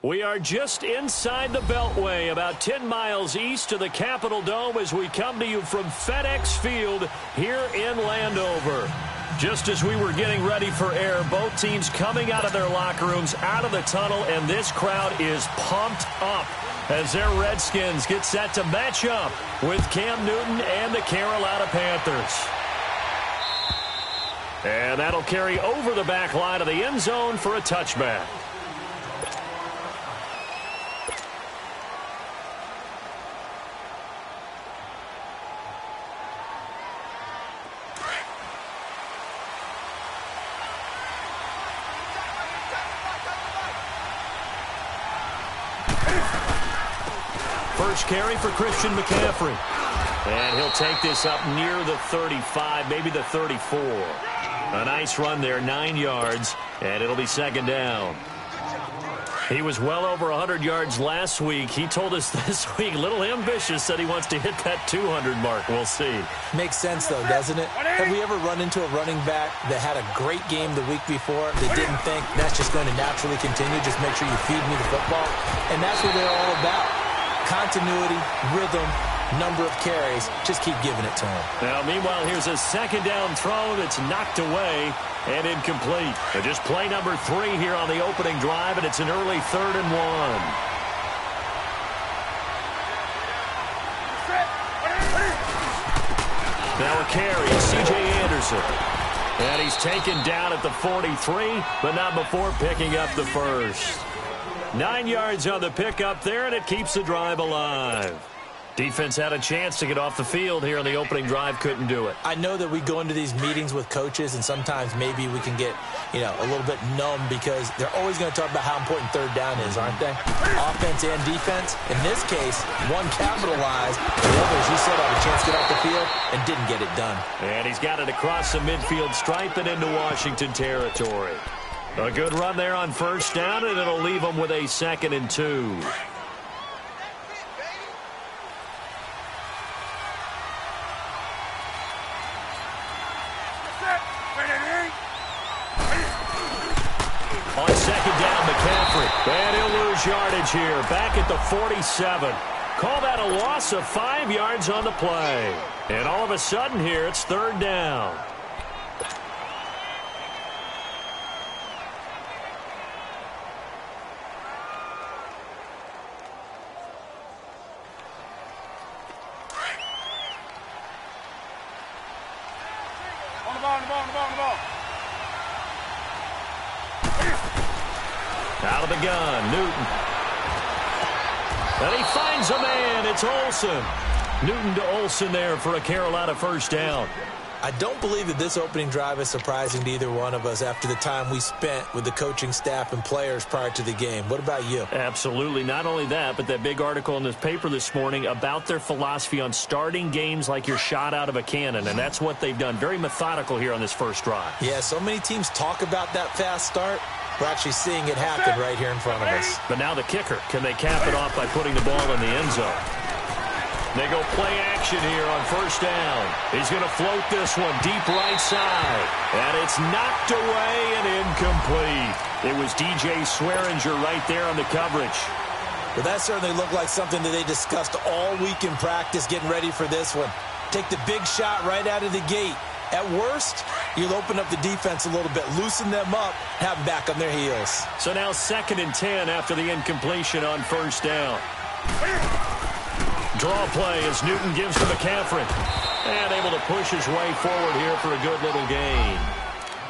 We are just inside the Beltway, about 10 miles east of the Capitol Dome as we come to you from FedEx Field here in Landover. Just as we were getting ready for air, both teams coming out of their locker rooms, out of the tunnel, and this crowd is pumped up as their Redskins get set to match up with Cam Newton and the Carolina Panthers. And that'll carry over the back line of the end zone for a touchback. First carry for Christian McCaffrey. And he'll take this up near the 35, maybe the 34. A nice run there, 9 yards, and it'll be second down. He was well over 100 yards last week. He told us this week, a little ambitious, said he wants to hit that 200 mark. We'll see. Makes sense, though, doesn't it? Have we ever run into a running back that had a great game the week before that didn't think that's just going to naturally continue? Just make sure you feed me the football. And that's what they're all about. Continuity, rhythm, number of carries. Just keep giving it to him. Now, meanwhile, here's a second down throw that's knocked away and incomplete. Just play number 3 here on the opening drive, and it's an early 3rd and 1. Now a carry, C.J. Anderson. And he's taken down at the 43, but not before picking up the first. 9 yards on the pickup there, and it keeps the drive alive. Defense had a chance to get off the field here on the opening drive, couldn't do it. I know that we go into these meetings with coaches, and sometimes maybe we can get, a little bit numb because they're always going to talk about how important third down is, aren't they? Offense and defense. In this case, one capitalized, the other, as you said, had a chance to get off the field and didn't get it done. And he's got it across the midfield stripe and into Washington territory. A good run there on first down, and it'll leave them with a 2nd and 2. On second down, McCaffrey. And he'll lose yardage here. Back at the 47. Call that a loss of 5 yards on the play. And all of a sudden here, it's 3rd down. Out of the gun, Newton. And he finds a man. It's Olsen. Newton to Olsen there for a Carolina first down. I don't believe that this opening drive is surprising to either one of us after the time we spent with the coaching staff and players prior to the game. What about you? Absolutely. Not only that, but that big article in this paper this morning about their philosophy on starting games like you're shot out of a cannon, and that's what they've done. Very methodical here on this first drive. Yeah, so many teams talk about that fast start. We're actually seeing it happen right here in front of us. But now the kicker. Can they cap it off by putting the ball in the end zone? They go play action here on first down. He's going to float this one deep right side. And it's knocked away and incomplete. It was DJ Swearinger right there on the coverage. Well, that certainly looked like something that they discussed all week in practice getting ready for this one. Take the big shot right out of the gate. At worst, you'll open up the defense a little bit, loosen them up, have them back on their heels. So now 2nd and 10 after the incompletion on first down. Draw play as Newton gives to McCaffrey. And able to push his way forward here for a good little gain.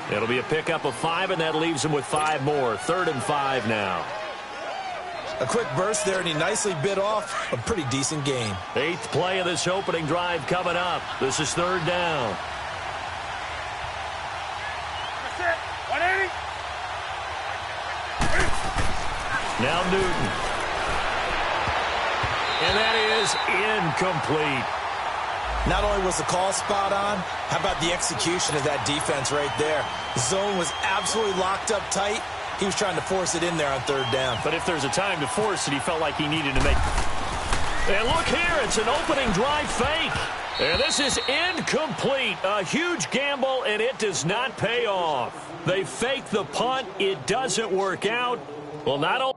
It'll be a pickup of 5, and that leaves him with 5 more. 3rd and 5 now. A quick burst there, and he nicely bit off a pretty decent gain. 8th play of this opening drive coming up. This is 3rd down. Now Newton. And that is incomplete. Not only was the call spot on, how about the execution of that defense right there? The zone was absolutely locked up tight. He was trying to force it in there on 3rd down. But if there's a time to force it, he felt like he needed to make. And look here, it's an opening drive fake. And this is incomplete. A huge gamble, and it does not pay off. They fake the punt. It doesn't work out. Well, not only.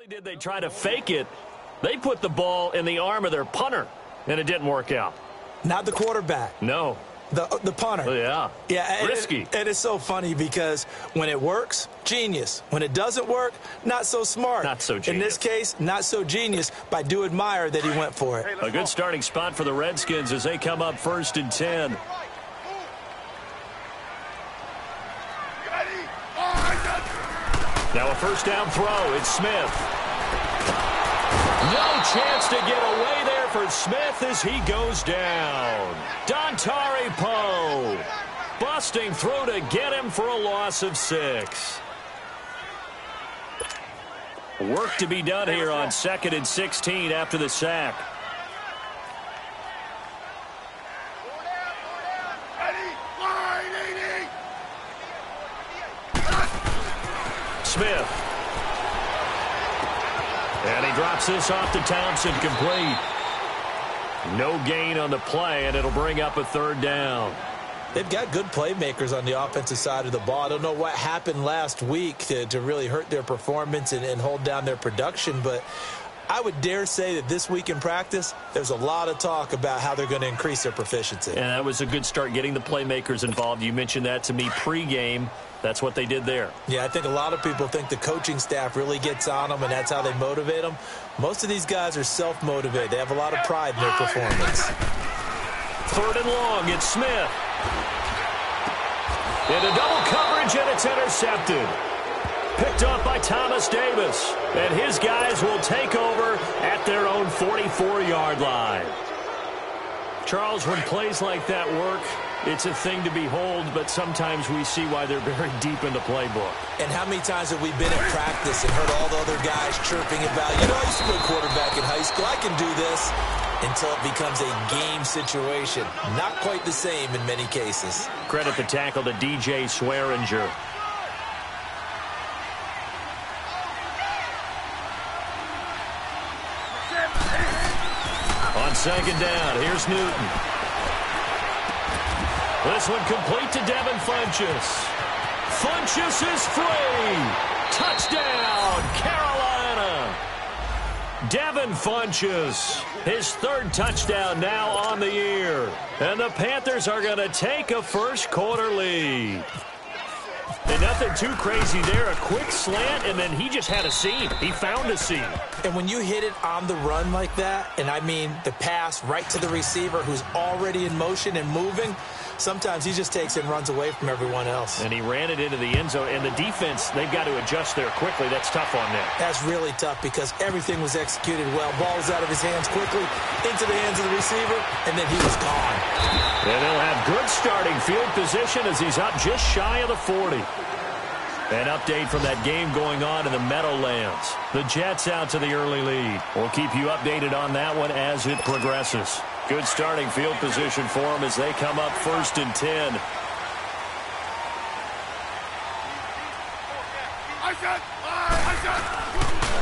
Did they try to fake it? They put the ball in the arm of their punter, and it didn't work out. Not the quarterback. No. The punter. Yeah. Yeah. Risky. And it's so funny because when it works, genius. When it doesn't work, not so smart. Not so genius. In this case, not so genius, but I do admire that he went for it. A good starting spot for the Redskins as they come up 1st and 10. Now a first down throw. It's Smith. No chance to get away there for Smith as he goes down. Dontari Poe busting through to get him for a loss of 6. Work to be done here on 2nd and 16 after the sack. Smith. And he drops this off to Townsend, complete. No gain on the play, and it'll bring up a 3rd down. They've got good playmakers on the offensive side of the ball. I don't know what happened last week to really hurt their performance and hold down their production, but I would dare say that this week in practice, there's a lot of talk about how they're going to increase their proficiency. And that was a good start, getting the playmakers involved. You mentioned that to me pregame. That's what they did there. Yeah, I think a lot of people think the coaching staff really gets on them, and that's how they motivate them. Most of these guys are self-motivated. They have a lot of pride in their performance. 3rd and long, it's Smith. Into double coverage, and it's intercepted. Picked up by Thomas Davis. And his guys will take over at their own 44-yard line. Charles, when plays like that work, it's a thing to behold, but sometimes we see why they're very deep in the playbook. And how many times have we been at practice and heard all the other guys chirping about, you know, I used to play quarterback in high school. I can do this. until it becomes a game situation. Not quite the same in many cases. Credit the tackle to DJ Swearinger. On second down, here's Newton. This one complete to Devin Funchess. Funchess is free. Touchdown, Carolina. Devin Funchess, his third touchdown now on the year. And the Panthers are going to take a first quarter lead. And nothing too crazy there. A quick slant, and then he just had a seam. He found a seam. And when you hit it on the run like that, and I mean the pass right to the receiver who's already in motion and moving, sometimes he just takes it and runs away from everyone else. And he ran it into the end zone. And the defense, they've got to adjust there quickly. That's tough on them. That's really tough because everything was executed well. Ball was out of his hands quickly, into the hands of the receiver, and then he was gone. And they'll have good starting field position as he's up just shy of the 40. An update from that game going on in the Meadowlands. The Jets out to the early lead. We'll keep you updated on that one as it progresses. Good starting field position for them as they come up 1st and 10.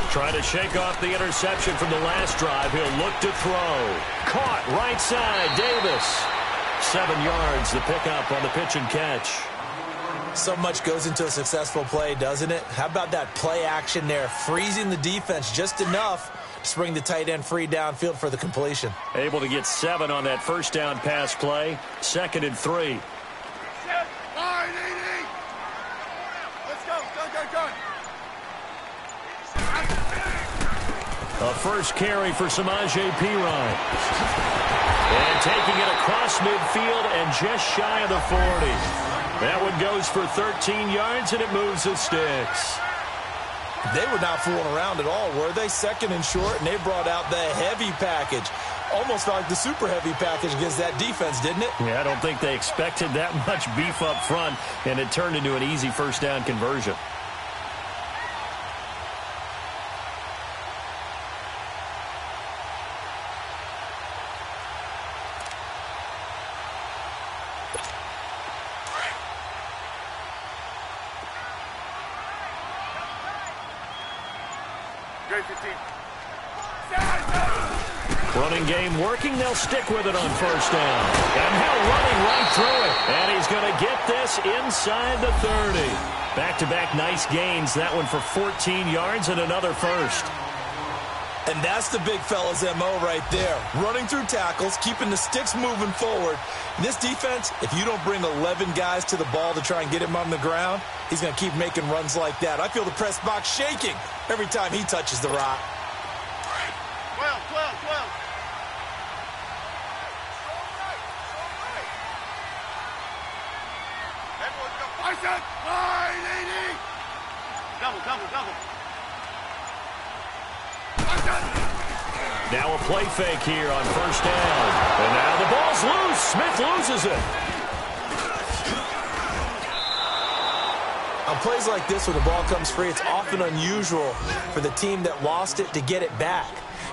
Trying to shake off the interception from the last drive. He'll look to throw. Caught right side, Davis. 7 yards, the pickup on the pitch and catch. So much goes into a successful play, doesn't it? How about that play action there, freezing the defense just enough to bring the tight end free downfield for the completion. Able to get 7 on that first down pass play. 2nd and 3. A first carry for Samaje Perine. And taking it across midfield and just shy of the 40. That one goes for 13 yards, and it moves the sticks. They were not fooling around at all, were they? 2nd and short, and they brought out the heavy package. Almost like the super heavy package against that defense, didn't it? Yeah, I don't think they expected that much beef up front, and it turned into an easy first down conversion. Running game working. They'll stick with it on first down. And now running right through it. And he's going to get this inside the 30. Back-to-back nice gains. That one for 14 yards and another first. And that's the big fella's MO right there. Running through tackles, keeping the sticks moving forward. This defense, if you don't bring 11 guys to the ball to try and get him on the ground, he's going to keep making runs like that. I feel the press box shaking every time he touches the rock. 12. Double. Now a play fake here on first down. And now the ball's loose. Smith loses it. On plays like this where the ball comes free, it's often unusual for the team that lost it to get it back.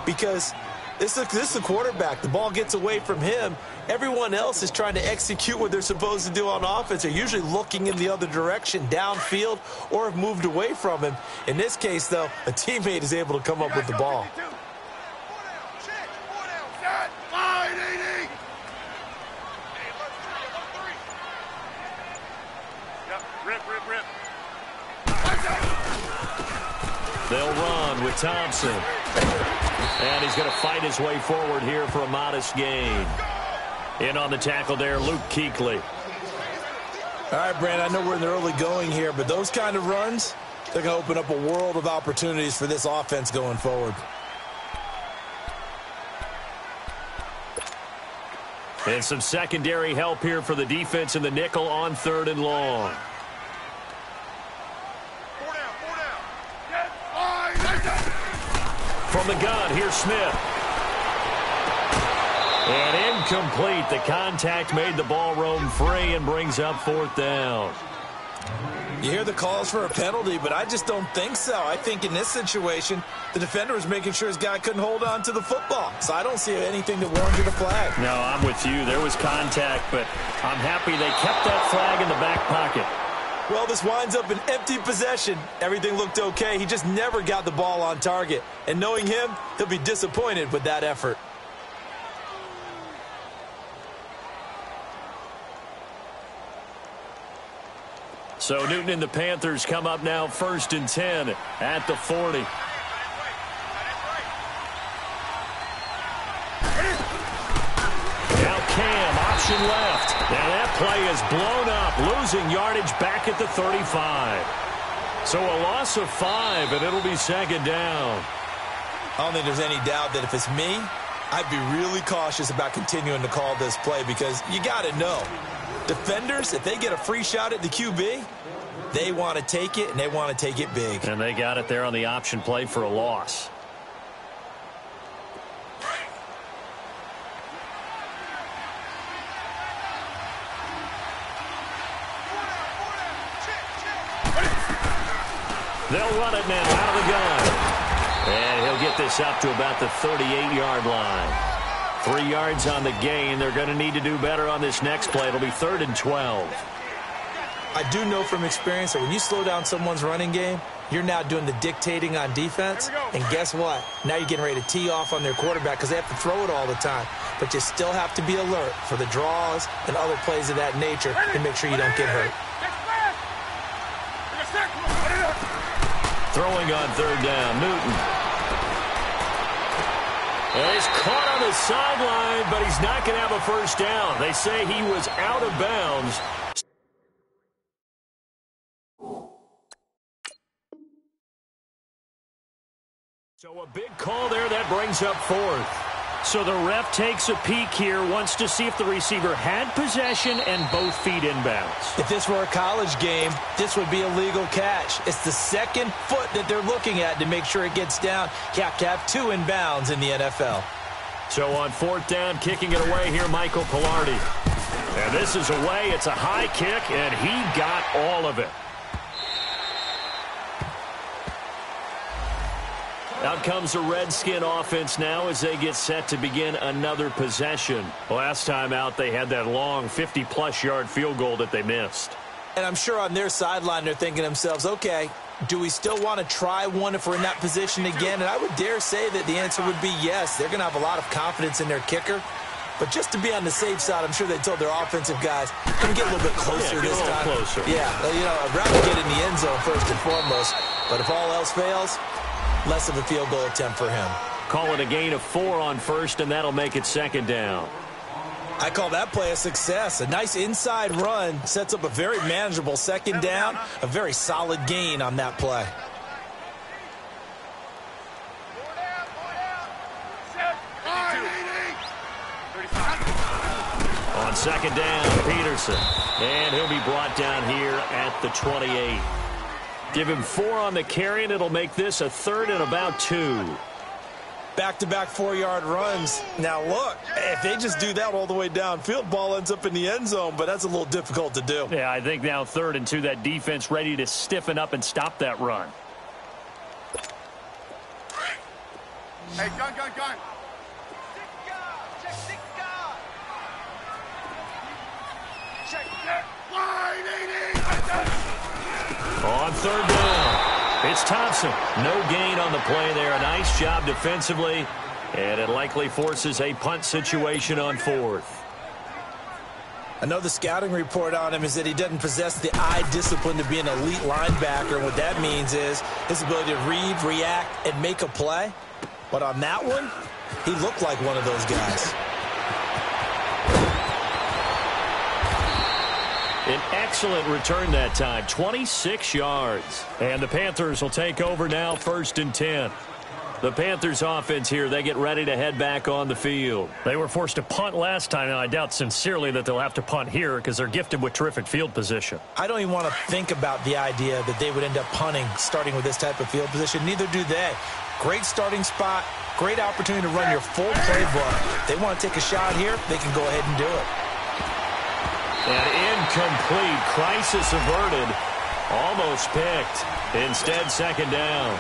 Because this is the quarterback. The ball gets away from him. Everyone else is trying to execute what they're supposed to do on offense. They're usually looking in the other direction, downfield, or have moved away from him. In this case, though, a teammate is able to come up with the ball. Rip. They'll run with Thompson. And he's going to fight his way forward here for a modest gain. In on the tackle there, Luke Kuechly. All right, Brand, I know we're in the early going here, but those kind of runs, they're going to open up a world of opportunities for this offense going forward. And some secondary help here for the defense in the nickel on 3rd and long. From the gun, here's Smith. And incomplete. The contact made the ball roam free and brings up 4th down. You hear the calls for a penalty, but I just don't think so. I think in this situation, the defender was making sure his guy couldn't hold on to the football. So I don't see anything that warranted a flag. No, I'm with you. There was contact, but I'm happy they kept that flag in the back pocket. Well, this winds up an empty possession. Everything looked okay. He just never got the ball on target. And knowing him, he'll be disappointed with that effort. So Newton and the Panthers come up now 1st and 10 at the 40. Now Cam, option left. And that play is blown up, losing yardage back at the 35. So a loss of 5, and it'll be 2nd down. I don't think there's any doubt that if it's me, I'd be really cautious about continuing to call this play because you got to know. Defenders, if they get a free shot at the QB, they want to take it, and they want to take it big. And they got it there on the option play for a loss. They'll run it now out of the gun. And he'll get this up to about the 38-yard line. 3 yards on the gain. They're going to need to do better on this next play. It'll be 3rd and 12. I do know from experience that when you slow down someone's running game, you're now doing the dictating on defense. And guess what? Now you're getting ready to tee off on their quarterback because they have to throw it all the time. But you still have to be alert for the draws and other plays of that nature and make sure you don't get hurt. Throwing on 3rd down, Newton. And he's caught on the sideline, but he's not going to have a first down. They say he was out of bounds. So a big call there that brings up 4th. So the ref takes a peek here, wants to see if the receiver had possession and both feet inbounds. If this were a college game, this would be a legal catch. It's the 2nd foot that they're looking at to make sure it gets down. Cap 2 inbounds in the NFL. So on 4th down, kicking it away here, Michael Pilardi. And this is away. It's a high kick, and he got all of it. Out comes the Redskin offense now as they get set to begin another possession. Last time out, they had that long 50-plus yard field goal that they missed. And I'm sure on their sideline they're thinking to themselves, okay, do we still want to try one if we're in that position again? And I would dare say that the answer would be yes. They're going to have a lot of confidence in their kicker. But just to be on the safe side, I'm sure they told their offensive guys, can we get a little bit closer this time? Closer. Yeah, you know, I'd rather get in the end zone first and foremost. But if all else fails, less of a field goal attempt for him. Call it a gain of 4 on 1st, and that'll make it 2nd down. I call that play a success. A nice inside run sets up a very manageable 2nd down, a very solid gain on that play. On 2nd down, Peterson. And he'll be brought down here at the 28. Give him 4 on the carry, and it'll make this a 3rd and about 2. Back-to-back 4-yard runs. Now, look, if they just do that all the way downfield, ball ends up in the end zone, but that's a little difficult to do. Yeah, I think now 3rd and 2, that defense ready to stiffen up and stop that run. Hey, gun. On 3rd down, it's Thompson. No gain on the play there. A nice job defensively, and it likely forces a punt situation on 4th. I know the scouting report on him is that he doesn't possess the eye discipline to be an elite linebacker. And what that means is his ability to read, react, and make a play. But on that one, he looked like one of those guys. An excellent return that time, 26 yards. And the Panthers will take over now, 1st and 10. The Panthers offense here, they get ready to head back on the field. They were forced to punt last time, and I doubt sincerely that they'll have to punt here because they're gifted with terrific field position. I don't even want to think about the idea that they would end up punting starting with this type of field position. Neither do they. Great starting spot, great opportunity to run your full playbook. If they want to take a shot here, they can go ahead and do it. And incomplete. Crisis averted. Almost picked. Instead, second down.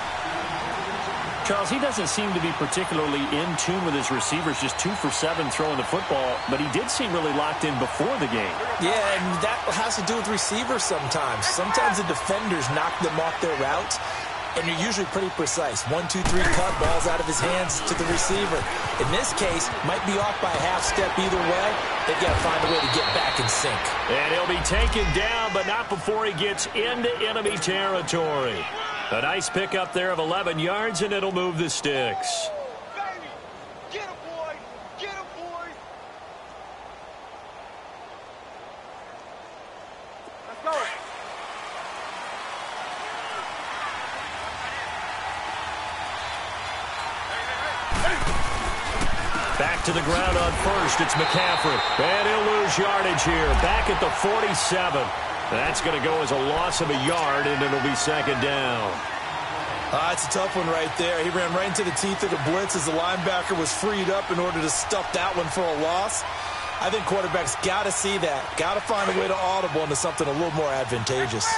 Charles, he doesn't seem to be particularly in tune with his receivers, just 2 for 7 throwing the football, but he did seem really locked in before the game. Yeah, and that has to do with receivers sometimes. Sometimes the defenders knock them off their routes, and you're usually pretty precise. 1, 2, 3 cut, balls out of his hands to the receiver. In this case, might be off by a half step either way. They've got to find a way to get back in sync. And he'll be taken down, but not before he gets into enemy territory. A nice pickup there of 11 yards, and it'll move the sticks. Get him, boy! Get him, boy! Let's go! Back to the ground on first. It's McCaffrey. And he'll lose yardage here. Back at the 47. That's going to go as a loss of a yard, and it'll be second down. It's a tough one right there. He ran right into the teeth of the blitz as the linebacker was freed up in order to stuff that one for a loss. I think quarterbacks got to see that. Got to find a way to audible into something a little more advantageous.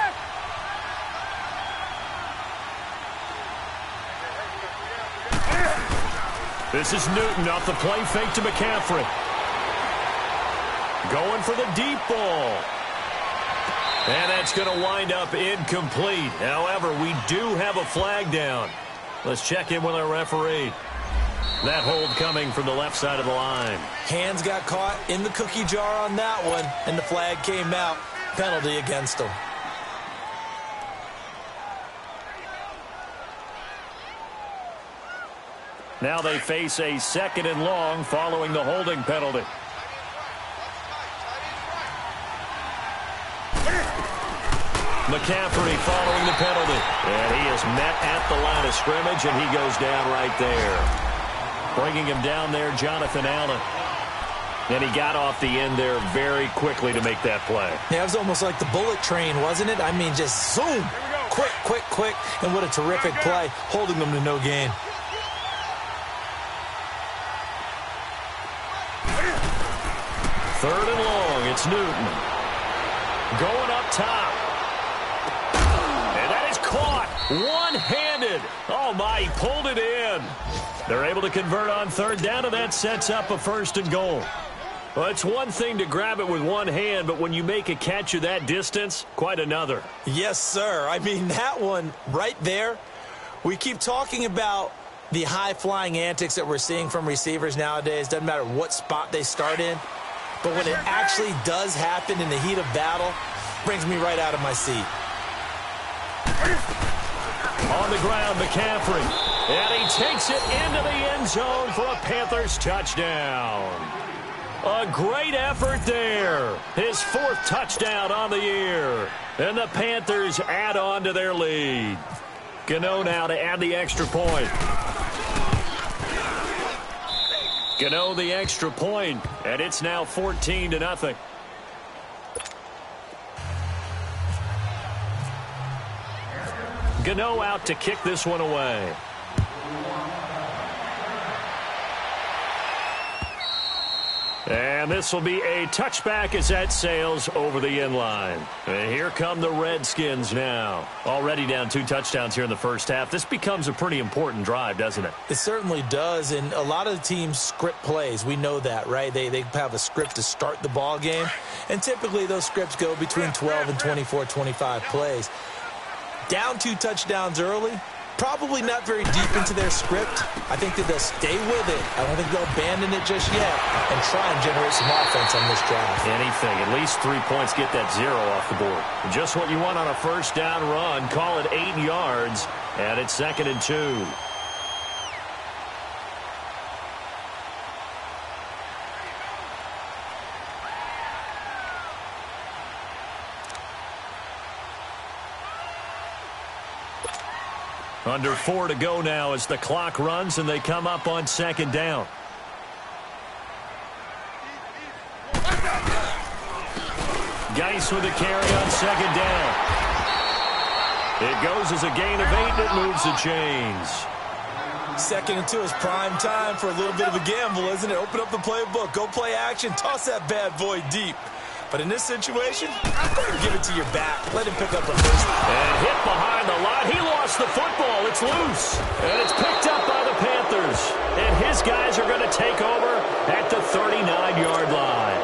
This is Newton off the play fake to McCaffrey. Going for the deep ball. And that's going to wind up incomplete. However, we do have a flag down. Let's check in with our referee. That hold coming from the left side of the line. Hands got caught in the cookie jar on that one, and the flag came out. Penalty against him. Now they face a 2nd and long following the holding penalty. McCaffrey following the penalty. And he is met at the line of scrimmage, and he goes down right there. Bringing him down there, Jonathan Allen. And he got off the end there very quickly to make that play. Yeah, it was almost like the bullet train, wasn't it? I mean, just zoom. Quick, quick, quick. And what a terrific play, holding them to no gain. Third and long, it's Newton. Going up top. And that is caught. One-handed. Oh, my, he pulled it in. They're able to convert on third down, and that sets up a 1st and goal. Well, it's one thing to grab it with one hand, but when you make a catch of that distance, quite another. Yes, sir. I mean, that one right there, we keep talking about the high-flying antics that we're seeing from receivers nowadays. Doesn't matter what spot they start in. But when it actually does happen in the heat of battle, brings me right out of my seat. On the ground, McCaffrey. And he takes it into the end zone for a Panthers touchdown. A great effort there. His 4th touchdown on the year. And the Panthers add on to their lead. Gano now to add the extra point. Gano the extra point, and it's now 14-0. Gano out to kick this one away. And this will be a touchback as that sails over the end line. And here come the Redskins now. Already down 2 touchdowns here in the first half. This becomes a pretty important drive, doesn't it? It certainly does, and a lot of the teams script plays. We know that, right? They have a script to start the ball game, and typically those scripts go between 12 and 24, 25 plays. Down 2 touchdowns early, probably not very deep into their script. I think that they'll stay with it. I don't think they'll abandon it just yet and try and generate some offense on this drive. Anything. At least 3 points, get that 0 off the board. Just what you want on a first down run. Call it 8 yards, and it's 2nd and 2. Under 4 to go now as the clock runs and they come up on 2nd down. Geis with a carry on 2nd down. It goes as a gain of 8 and it moves the chains. 2nd and 2 is prime time for a little bit of a gamble, isn't it? Open up the playbook, go play action, toss that bad boy deep. But in this situation, go ahead and give it to your back. Let him pick up a first. And hit behind the line. He lost the football. It's loose. And it's picked up by the Panthers. And his guys are going to take over at the 39-yard line.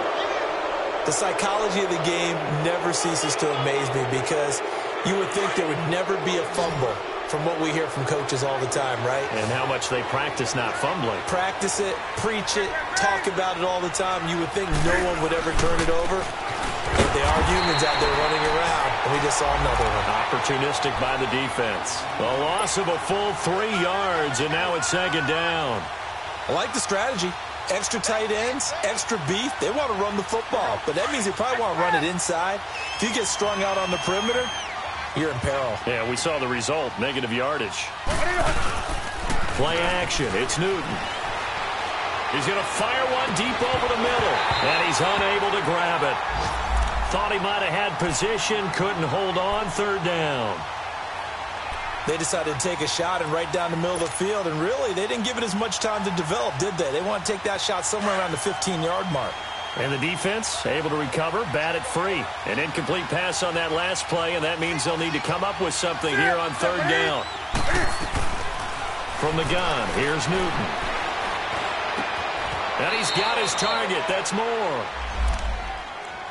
The psychology of the game never ceases to amaze me because you would think there would never be a fumble from what we hear from coaches all the time, right? And how much they practice not fumbling. Practice it, preach it, talk about it all the time. You would think no one would ever turn it over. But they are humans out there running around, and we just saw another one. Opportunistic by the defense. The loss of a full 3 yards, and now it's second down. I like the strategy. Extra tight ends, extra beef. They want to run the football, but that means they probably want to run it inside. If you get strung out on the perimeter, you're in peril. Yeah, we saw the result, negative yardage. Play action, it's Newton. He's going to fire one deep over the middle, and he's unable to grab it. Thought he might have had position, couldn't hold on, third down. They decided to take a shot and right down the middle of the field, and really, they didn't give it as much time to develop, did they? They want to take that shot somewhere around the 15-yard mark. And the defense able to recover, bat it free. An incomplete pass on that last play, and that means they'll need to come up with something here on third down. From the gun, here's Newton. And he's got his target. That's more.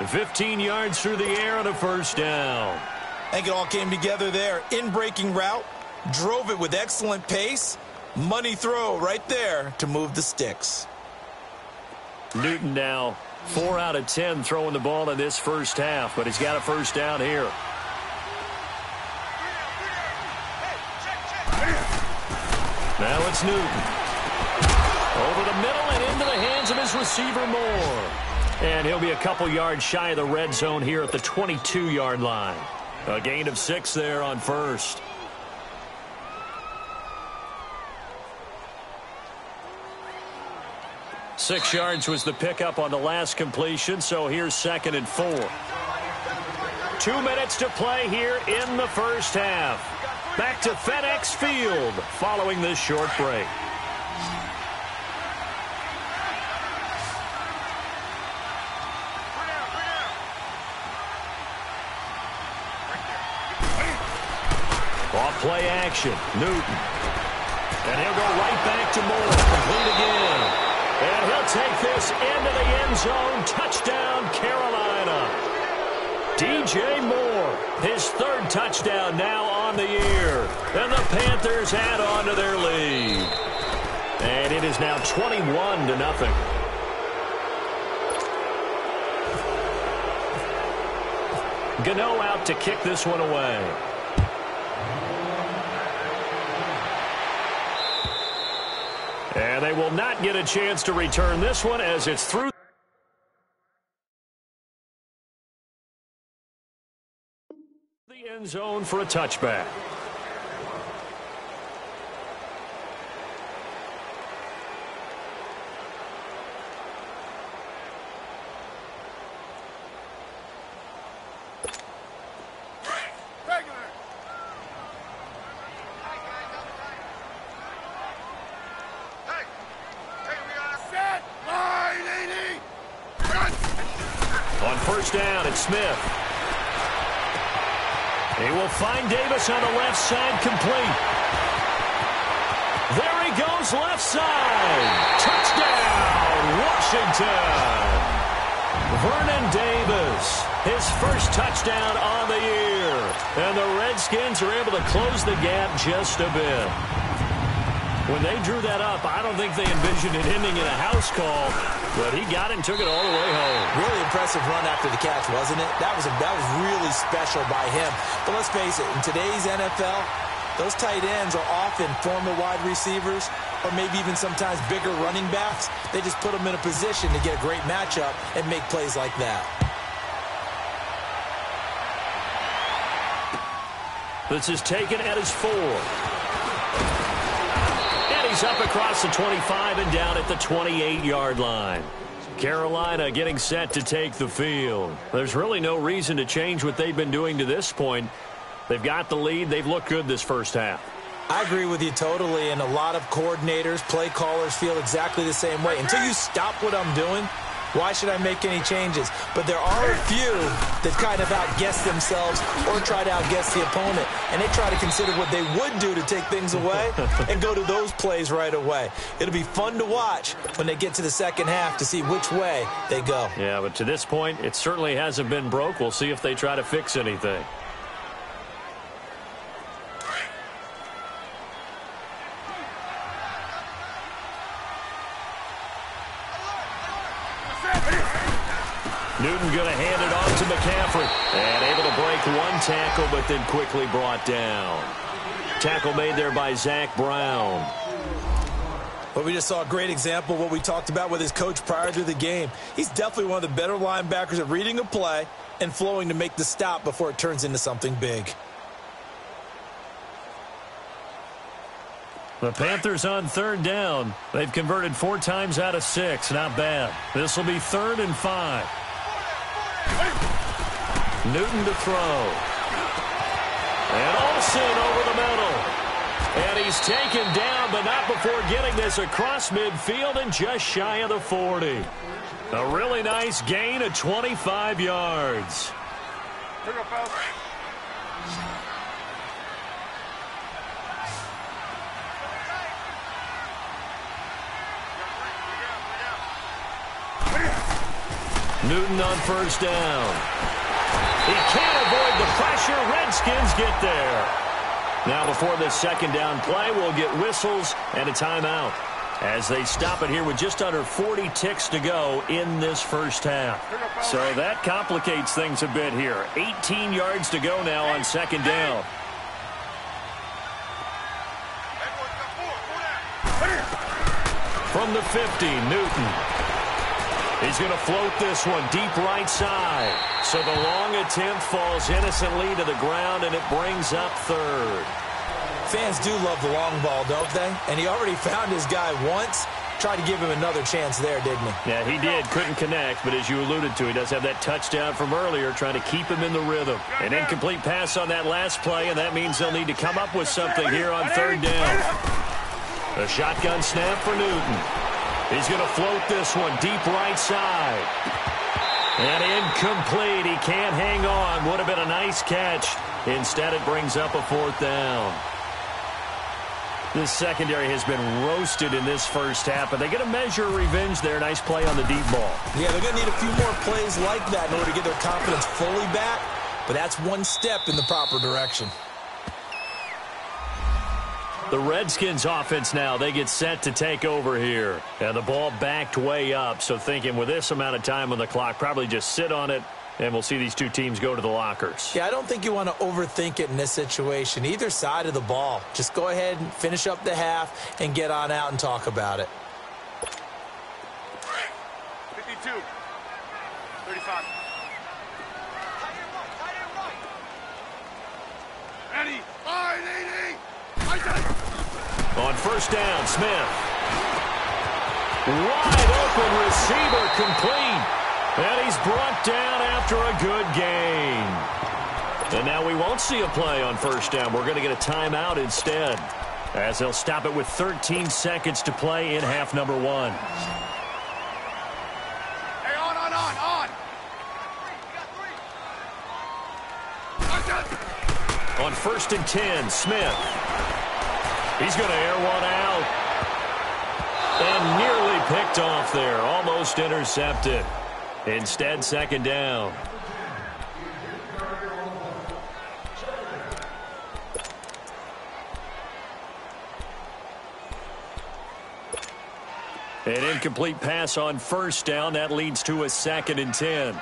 15 yards through the air on a first down. I think it all came together there. In-breaking route, drove it with excellent pace. Money throw right there to move the sticks. Newton now 4 out of 10 throwing the ball in this first half, but he's got a first down here. Now it's Newton. Over the middle and into the hands of his receiver Moore. And he'll be a couple yards shy of the red zone here at the 22-yard line. A gain of 6 there on first. Six yards was the pickup on the last completion, so here's 2nd and 4. 2 minutes to play here in the first half. Back to FedEx Field following this short break. Off play action, Newton. And he'll go right back to Moore. Complete again. And he'll take this into the end zone. Touchdown, Carolina. DJ Moore, his 3rd touchdown now on the year. And the Panthers add on to their lead. And it is now 21-0. Gano out to kick this one away. And they will not get a chance to return this one as it's through the end zone for a touchback. Down, it's Smith. He will find Davis on the left side, complete. There he goes, left side. Touchdown, Washington. Vernon Davis, his first touchdown on the year. And the Redskins are able to close the gap just a bit. When they drew that up, I don't think they envisioned it ending in a house call, but he got it and took it all the way home. Really impressive run after the catch, wasn't it? That was really special by him. But let's face it, in today's NFL, those tight ends are often former wide receivers or maybe even sometimes bigger running backs. They just put them in a position to get a great matchup and make plays like that. This is taken at his 4. He's up across the 25 and down at the 28-yard line. Carolina getting set to take the field. There's really no reason to change what they've been doing to this point. They've got the lead. They've looked good this first half. I agree with you totally, and a lot of coordinators, play callers feel exactly the same way. Until you stop what I'm doing, Why should I make any changes? But there are a few that kind of outguess themselves or try to outguess the opponent, and they try to consider what they would do to take things away and go to those plays right away. It'll be fun to watch when they get to the second half to see which way they go. Yeah, but to this point, it certainly hasn't been broke. We'll see if they try to fix anything. Newton going to hand it off to McCaffrey. And able to break one tackle, but then quickly brought down. Tackle made there by Zach Brown. Well, we just saw a great example of what we talked about with his coach prior to the game. He's definitely one of the better linebackers at reading a play and flowing to make the stop before it turns into something big. The Panthers on third down. They've converted 4 times out of 6. Not bad. This will be 3rd and 5. Newton to throw. And Olsen over the middle. And he's taken down, but not before getting this across midfield and just shy of the 40. A really nice gain of 25 yards. Newton on first down. He can't avoid the pressure. Redskins get there. Now before this second down play, we'll get whistles and a timeout as they stop it here with just under 40 ticks to go in this first half. So that complicates things a bit here. 18 yards to go now on second down. From the 50, Newton. He's going to float this one deep right side. So the long attempt falls innocently to the ground, and it brings up 3rd. Fans do love the long ball, don't they? And he already found his guy once. Tried to give him another chance there, didn't he? Yeah, he did. Couldn't connect, but as you alluded to, he does have that touchdown from earlier, trying to keep him in the rhythm. An incomplete pass on that last play, and that means they'll need to come up with something here on third down. A shotgun snap for Newton. He's going to float this one deep right side. And incomplete. He can't hang on. Would have been a nice catch. Instead, it brings up a 4th down. This secondary has been roasted in this first half, but they get a measure of revenge there. Nice play on the deep ball. Yeah, they're going to need a few more plays like that in order to get their confidence fully back, but that's one step in the proper direction. The Redskins offense now, they get set to take over here. And the ball backed way up, so thinking with this amount of time on the clock, probably just sit on it, and we'll see these two teams go to the lockers. Yeah, I don't think you want to overthink it in this situation. Either side of the ball. Just go ahead and finish up the half and get on out and talk about it. 52. 35. Ready. On first down, Smith. Wide open receiver, complete. And he's brought down after a good gain. And now we won't see a play on first down. We're going to get a timeout instead, as they'll stop it with 13 seconds to play in half number 1. Hey, on. On first and 10, Smith. He's going to air one out. And nearly picked off there. Almost intercepted. Instead, second down. An incomplete pass on first down. That leads to a 2nd and 10.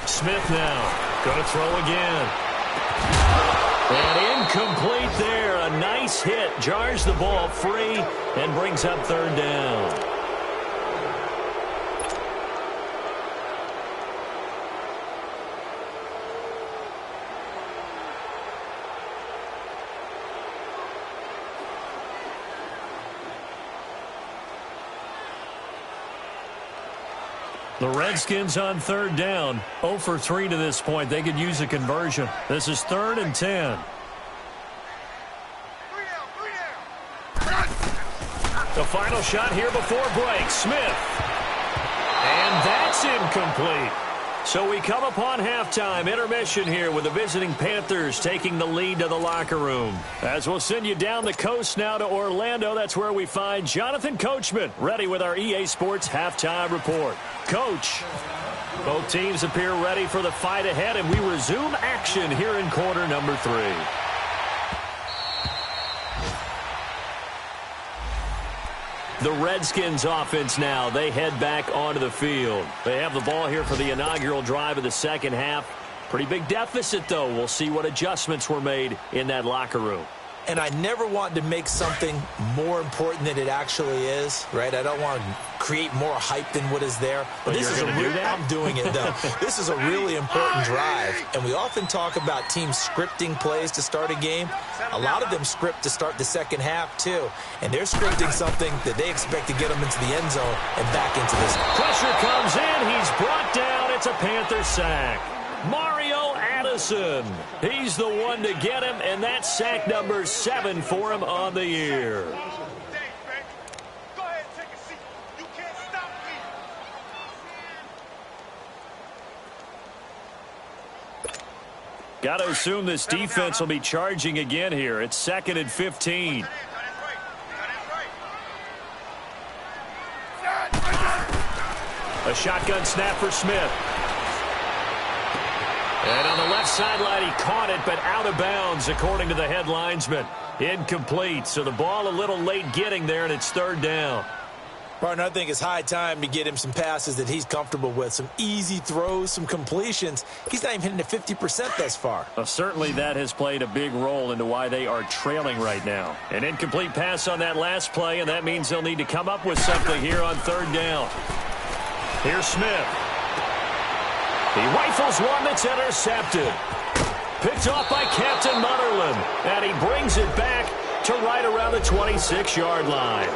Smith now going to throw again. And incomplete there. A nice hit. Jars the ball free and brings up third down. The Redskins on third down, 0 for 3 to this point. They could use a conversion. This is 3rd and 10. The final shot here before break. Smith. And that's incomplete. So we come upon halftime, intermission here with the visiting Panthers taking the lead to the locker room. As we'll send you down the coast now to Orlando, that's where we find Jonathan Coachman ready with our EA Sports halftime report. Coach, both teams appear ready for the fight ahead, and we resume action here in quarter number 3. The Redskins offense now. They head back onto the field. They have the ball here for the inaugural drive of the second half. Pretty big deficit, though. We'll see what adjustments were made in that locker room. And I never want to make something more important than it actually is, right? I don't want to create more hype than what is there. But this is I'm doing it, though. This is a really important drive. And we often talk about teams scripting plays to start a game. A lot of them script to start the second half, too. And they're scripting something that they expect to get them into the end zone and back into this. Pressure comes in. He's brought down. It's a Panther sack. Mario Addison. He's the one to get him, and that's sack number 7 for him on the year. Go ahead, take a seat. You can't stop me. Got to assume this defense will be charging again here. It's 2nd and 15. A shotgun snap for Smith. And on the left sideline, he caught it, but out of bounds, according to the head linesman. Incomplete, so the ball a little late getting there, and it's 3rd down. Partner, I think it's high time to get him some passes that he's comfortable with, some easy throws, some completions. He's not even hitting at 50% thus far. Well, certainly that has played a big role into why they are trailing right now. An incomplete pass on that last play, and that means they'll need to come up with something here on 3rd down. Here's Smith. He rifles one that's intercepted. Picked off by Captain Mutherland. And he brings it back to right around the 26-yard line.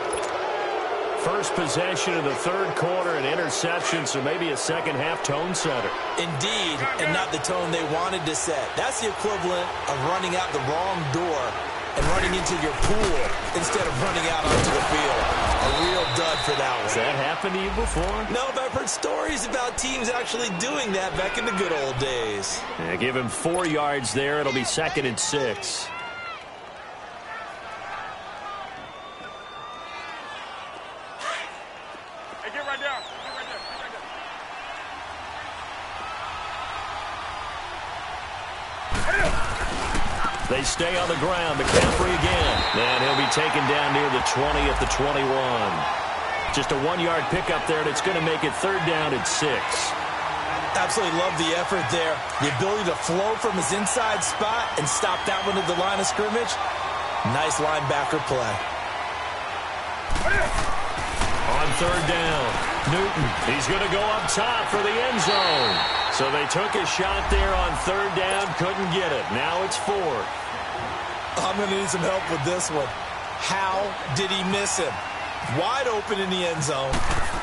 First possession of the 3rd quarter, an interception, so maybe a second-half tone setter. Indeed, and not the tone they wanted to set. That's the equivalent of running out the wrong door and running into your pool instead of running out onto the field. A real dud for that one. Has that happened to you before? No, but I've heard stories about teams actually doing that back in the good old days. Yeah, give him 4 yards there. It'll be 2nd and 6. Hey, get right down. Get right there. Get right there. They stay on the ground. McCaffrey again. And he'll be taken down near the 20 at the 21. Just a 1-yard pickup there, and it's going to make it 3rd down and 6. Absolutely love the effort there. The ability to flow from his inside spot and stop that one at the line of scrimmage. Nice linebacker play. On 3rd down, Newton. He's going to go up top for the end zone. So they took a shot there on 3rd down, couldn't get it. Now it's 4th. I'm going to need some help with this one. How did he miss him? Wide open in the end zone.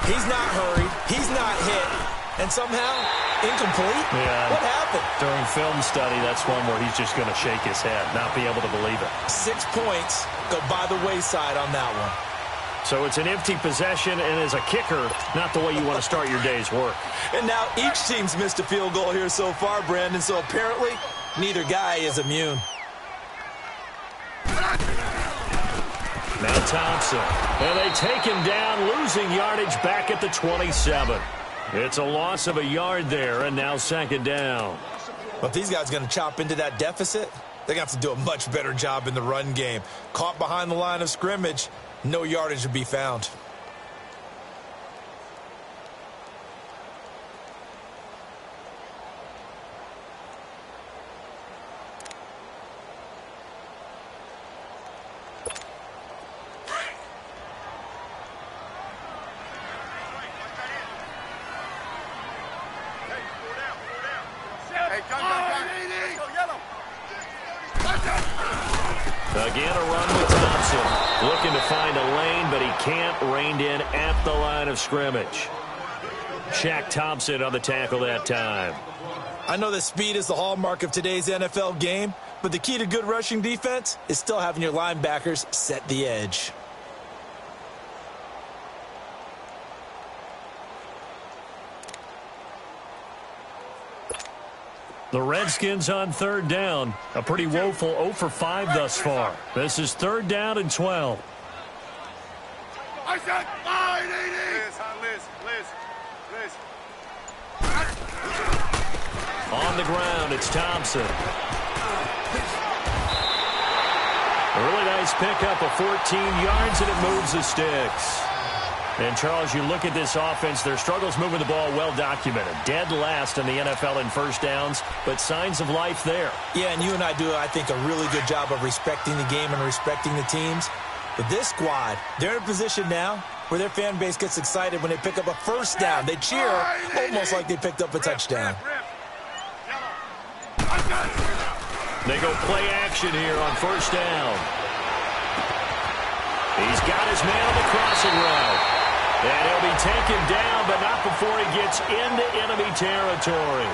He's not hurried. He's not hit. And somehow, incomplete? Yeah. What happened? During film study, that's one where he's just going to shake his head, not be able to believe it. 6 points go by the wayside on that one. So it's an empty possession, and as a kicker, not the way you want to start your day's work. And now each team's missed a field goal here so far, Brandon, so apparently neither guy is immune. Now Thompson. And they take him down, losing yardage back at the 27. It's a loss of a yard there, and now 2nd down. But if these guys are going to chop into that deficit, they're going to have to do a much better job in the run game. Caught behind the line of scrimmage, no yardage to be found. Again, a run with Thompson. Looking to find a lane, but he can't. Reined in at the line of scrimmage. Shaq Thompson on the tackle that time. I know that speed is the hallmark of today's NFL game, but the key to good rushing defense is still having your linebackers set the edge. The Redskins on third down. A pretty woeful 0 for 5 thus far. This is 3rd down and 12. I said 580. Liz. On the ground, it's Thompson. Really nice pickup of 14 yards, and it moves the sticks. And, Charles, you look at this offense, their struggles moving the ball well documented. Dead last in the NFL in first downs, but signs of life there. Yeah, and you and I do, I think, a really good job of respecting the game and respecting the teams. But this squad, they're in a position now where their fan base gets excited when they pick up a first down. They cheer almost like they picked up a touchdown. They go play action here on first down. He's got his man on the crossing route. And he'll be taken down, but not before he gets into enemy territory.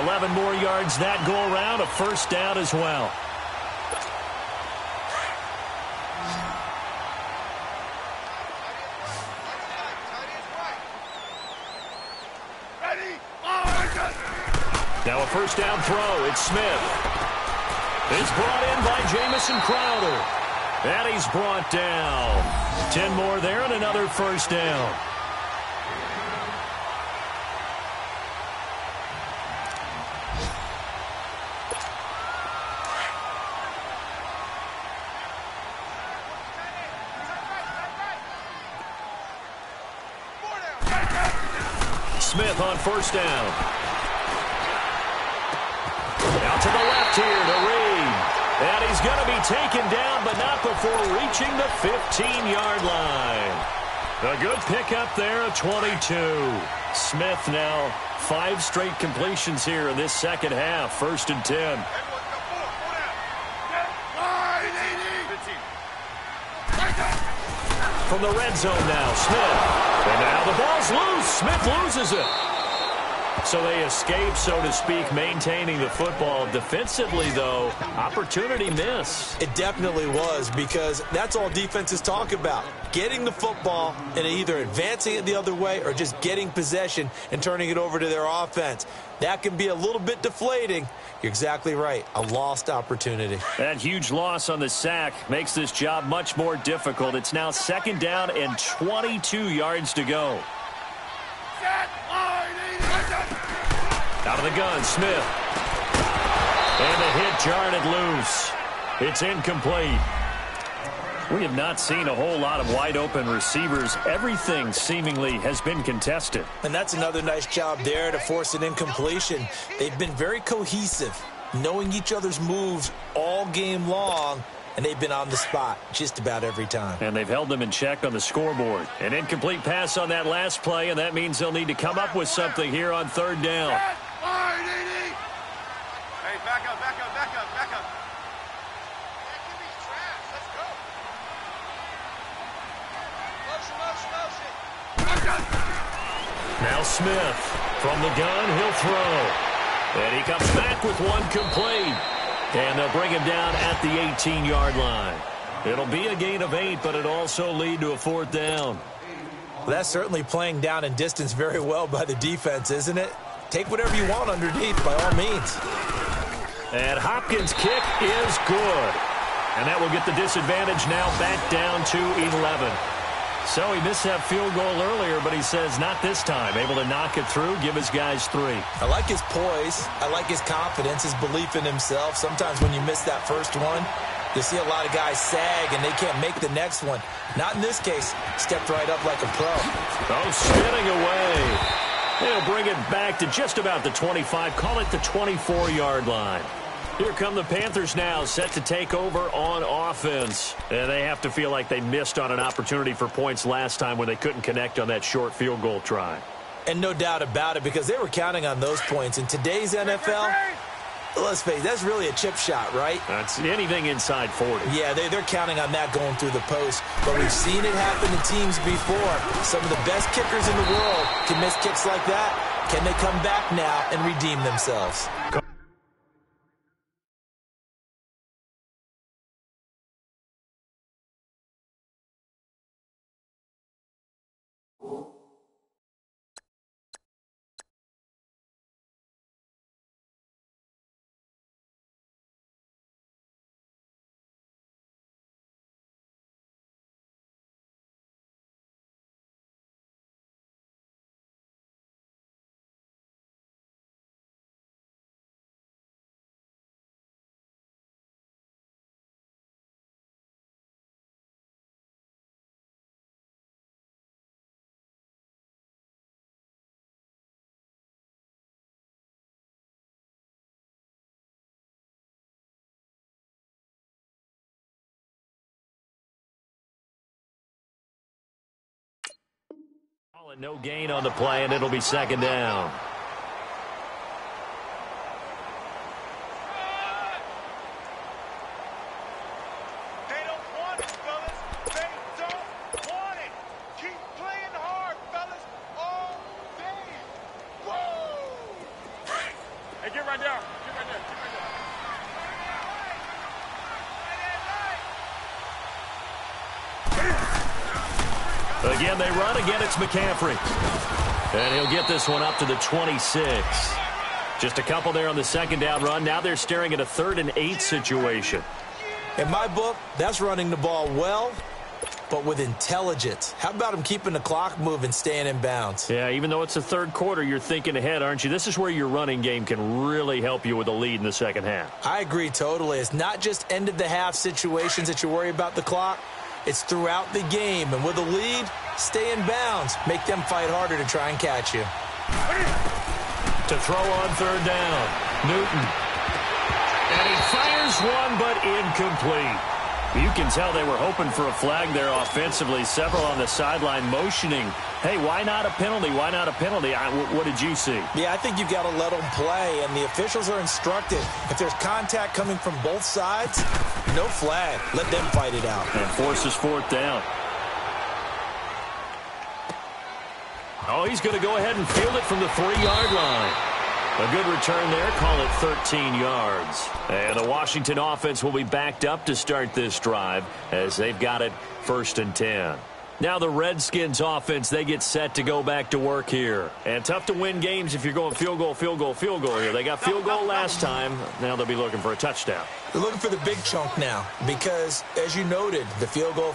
11 more yards that go around, a first down as well. Now a first down throw. It's Smith. It's brought in by Jamison Crowder. And he's brought down. 10 more there and another first down. Smith on first down. Out to the left here to Reed. And he's going to be taken down, but not before reaching the 15-yard line. A good pickup there at 22. Smith now 5 straight completions here in this second half. 1st and 10. From the red zone now, Smith. And now the ball's loose. Smith loses it. So they escape, so to speak, maintaining the football. Defensively, though, opportunity miss. It definitely was, because that's all defenses talk about. Getting the football and either advancing it the other way or just getting possession and turning it over to their offense. That can be a little bit deflating. You're exactly right. A lost opportunity. That huge loss on the sack makes this job much more difficult. It's now 2nd down and 22 yards to go. Out of the gun, Smith. And the hit jarred it loose. It's incomplete. We have not seen a whole lot of wide-open receivers. Everything seemingly has been contested. And that's another nice job there to force an incompletion. They've been very cohesive, knowing each other's moves all game long, and they've been on the spot just about every time. And they've held them in check on the scoreboard. An incomplete pass on that last play, and that means they'll need to come up with something here on 3rd down. Hey, back up. Now Smith from the gun, he'll throw. And he comes back with one complete. And they'll bring him down at the 18-yard line. It'll be a gain of 8, but it'll also lead to a 4th down. Well, that's certainly playing down and distance very well by the defense, isn't it? Take whatever you want underneath, by all means. And Hopkins' kick is good. And that will get the disadvantage now back down to 11. So he missed that field goal earlier, but he says not this time. Able to knock it through, give his guys 3. I like his poise. I like his confidence, his belief in himself. Sometimes when you miss that first one, you see a lot of guys sag and they can't make the next one. Not in this case. Stepped right up like a pro. Oh, spinning away. They'll bring it back to just about the 25. Call it the 24-yard line. Here come the Panthers now, set to take over on offense. And they have to feel like they missed on an opportunity for points last time when they couldn't connect on that short field goal try. And no doubt about it, because they were counting on those points. In today's NFL, let's face it, that's really a chip shot, right? That's anything inside 40. Yeah, they're counting on that going through the post. But we've seen it happen to teams before. Some of the best kickers in the world can miss kicks like that. Can they come back now and redeem themselves? No gain on the play, and it'll be second down. They don't want it, fellas. They don't want it. Keep playing hard, fellas, all day. Whoa! Hey, get right there. Get right there. Get right there. Again, they run. Again, it's McCaffrey. And he'll get this one up to the 26. Just a couple there on the second down run. Now they're staring at a 3rd and 8 situation. In my book, that's running the ball well, but with intelligence. How about him keeping the clock moving, staying in bounds? Yeah, even though it's the third quarter, you're thinking ahead, aren't you? This is where your running game can really help you with a lead in the second half. I agree totally. It's not just end-of-the-half situations that you worry about the clock. It's throughout the game. And with a lead, stay in bounds. Make them fight harder to try and catch you. To throw on third down, Newton. And he fires one, but incomplete. You can tell they were hoping for a flag there offensively. Several on the sideline motioning, hey, why not a penalty? Why not a penalty? What did you see? Yeah, I think you've got to let them play, and the officials are instructed. If there's contact coming from both sides, no flag. Let them fight it out. And forces 4th down. Oh, he's going to go ahead and field it from the 3-yard line. A good return there. Call it 13 yards. And the Washington offense will be backed up to start this drive as they've got it 1st and 10. Now the Redskins offense, they get set to go back to work here. And tough to win games if you're going field goal, field goal, field goal here. They got field goal last time. Now they'll be looking for a touchdown. They're looking for the big chunk now because, as you noted, the field goal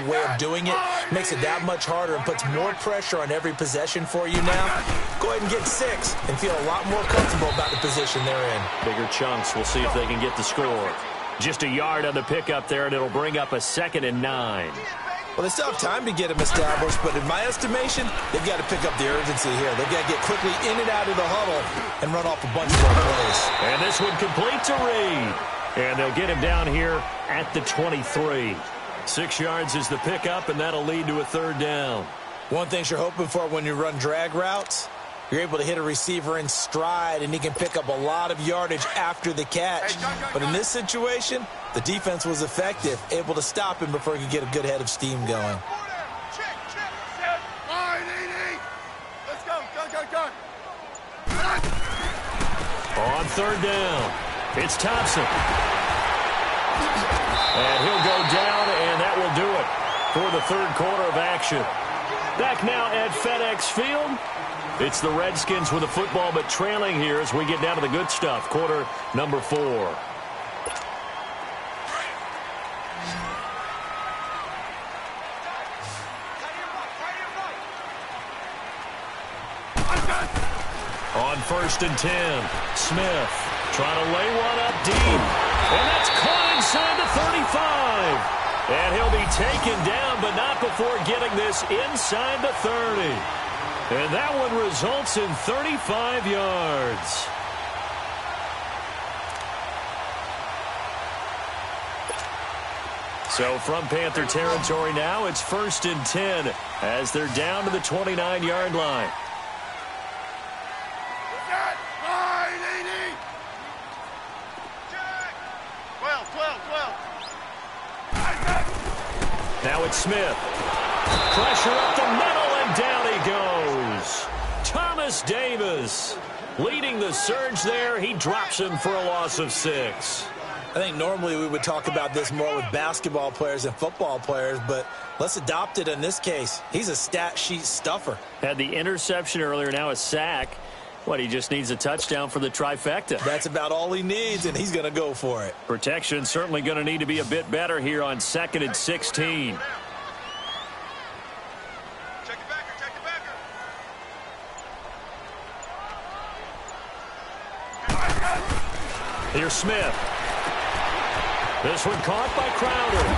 way of doing it makes it that much harder and puts more pressure on every possession for you now. Go ahead and get 6 and feel a lot more comfortable about the position they're in. Bigger chunks. We'll see if they can get the score. Just a yard on the pickup there, and it'll bring up a 2nd and 9. Well, they still have time to get them established, but in my estimation, they've got to pick up the urgency here. They've got to get quickly in and out of the huddle and run off a bunch more plays. And this one complete to Reed. And they'll get him down here at the 23. 6 yards is the pickup, and that'll lead to a 3rd down. One thing you're hoping for when you run drag routes, you're able to hit a receiver in stride, and he can pick up a lot of yardage after the catch. But in this situation, the defense was effective, able to stop him before he could get a good head of steam going. Let's go. Go. On 3rd down, it's Thompson. And he'll go down, and that will do it for the 3rd quarter of action. Back now at FedEx Field. It's the Redskins with the football, but trailing here as we get down to the good stuff. Quarter number 4. On 1st and 10, Smith trying to lay one up deep. And that's caught inside the 35. And he'll be taken down, but not before getting this inside the 30. And that one results in 35 yards. So from Panther territory now, it's 1st and 10 as they're down to the 29-yard line. Now it's Smith. Pressure up the middle, and down he goes. Thomas Davis leading the surge there. He drops him for a loss of 6. I think normally we would talk about this more with basketball players and football players, but let's adopt it in this case. He's a stat sheet stuffer. Had the interception earlier, now a sack. What, he just needs a touchdown for the trifecta. That's about all he needs, and he's going to go for it. Protection certainly going to need to be a bit better here on 2nd and 16. Check it backer. Here's Smith. This one caught by Crowder.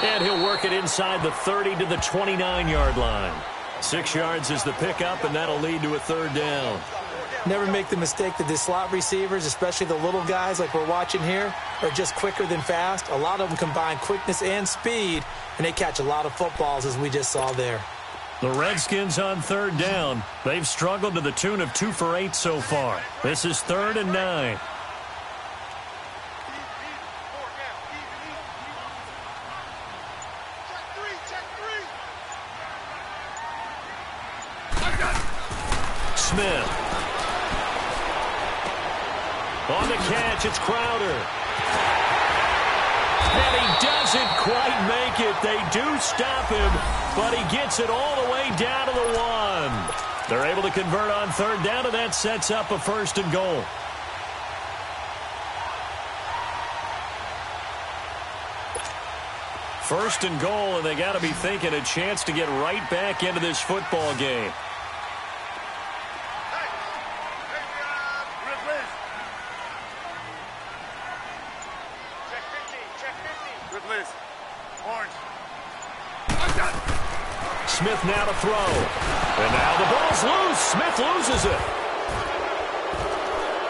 And he'll work it inside the 30 to the 29-yard line. 6 yards is the pickup, and that'll lead to a 3rd down. Never make the mistake that the slot receivers, especially the little guys like we're watching here, are just quicker than fast. A lot of them combine quickness and speed, and they catch a lot of footballs as we just saw there. The Redskins on third down. They've struggled to the tune of 2 for 8 so far. This is 3rd and 9. Smith. On the catch, it's Crowder. And he doesn't quite make it. They do stop him, but he gets it all the way down to the 1. They're able to convert on third down, and that sets up a 1st and goal. First and goal, and they got to be thinking a chance to get right back into this football game. Smith now to throw. And now the ball's loose. Smith loses it.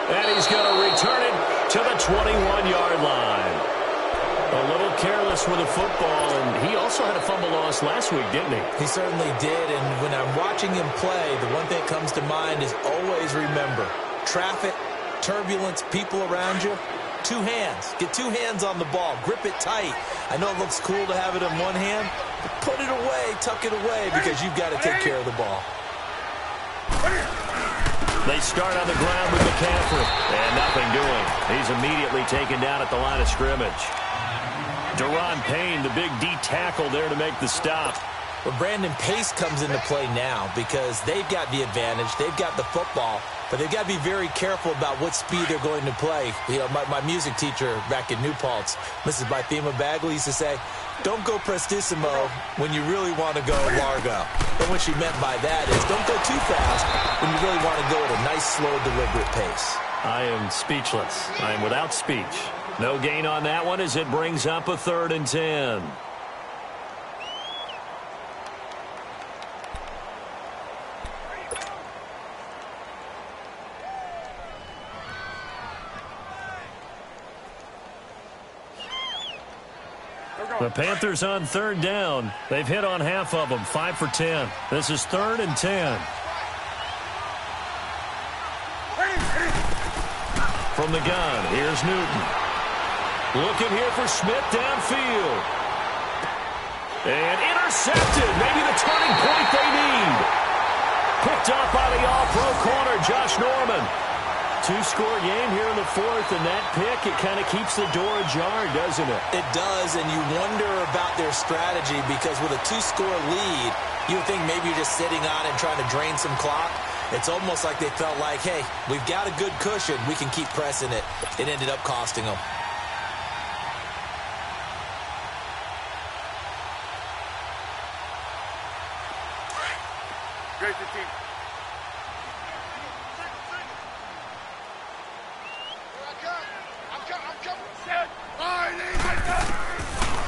And he's going to return it to the 21-yard line. A little careless with the football, and he also had a fumble loss last week, didn't he? He certainly did, and when I'm watching him play, the one thing that comes to mind is always remember, traffic, turbulence, people around you, 2 hands. Get 2 hands on the ball. Grip it tight. I know it looks cool to have it in one hand, but put it away, tuck it away, because you've got to take care of the ball. They start on the ground with McCaffrey, and nothing doing. He's immediately taken down at the line of scrimmage. Deron Payne, the big D tackle there to make the stop. Well, Brandon, pace comes into play now because they've got the advantage. They've got the football, but they've got to be very careful about what speed they're going to play. You know, my music teacher back in New Paltz, Mrs. Bythema Bagley, used to say, don't go prestissimo when you really want to go largo. And what she meant by that is don't go too fast when you really want to go at a nice, slow, deliberate pace. I am speechless. I am without speech. No gain on that one as it brings up a 3rd and 10. The Panthers on third down. They've hit on half of them, 5 for 10. This is 3rd and 10. From the gun, here's Newton. Looking here for Smith downfield. And intercepted. Maybe the turning point they need. Picked up by the all-pro corner, Josh Norman. 2-score game here in the 4th, and that pick, it kind of keeps the door ajar, doesn't it? It does, and you wonder about their strategy because with a 2-score lead, you would think maybe you're just sitting on it and trying to drain some clock. It's almost like they felt like, hey, we've got a good cushion. We can keep pressing it. It ended up costing them. Great team.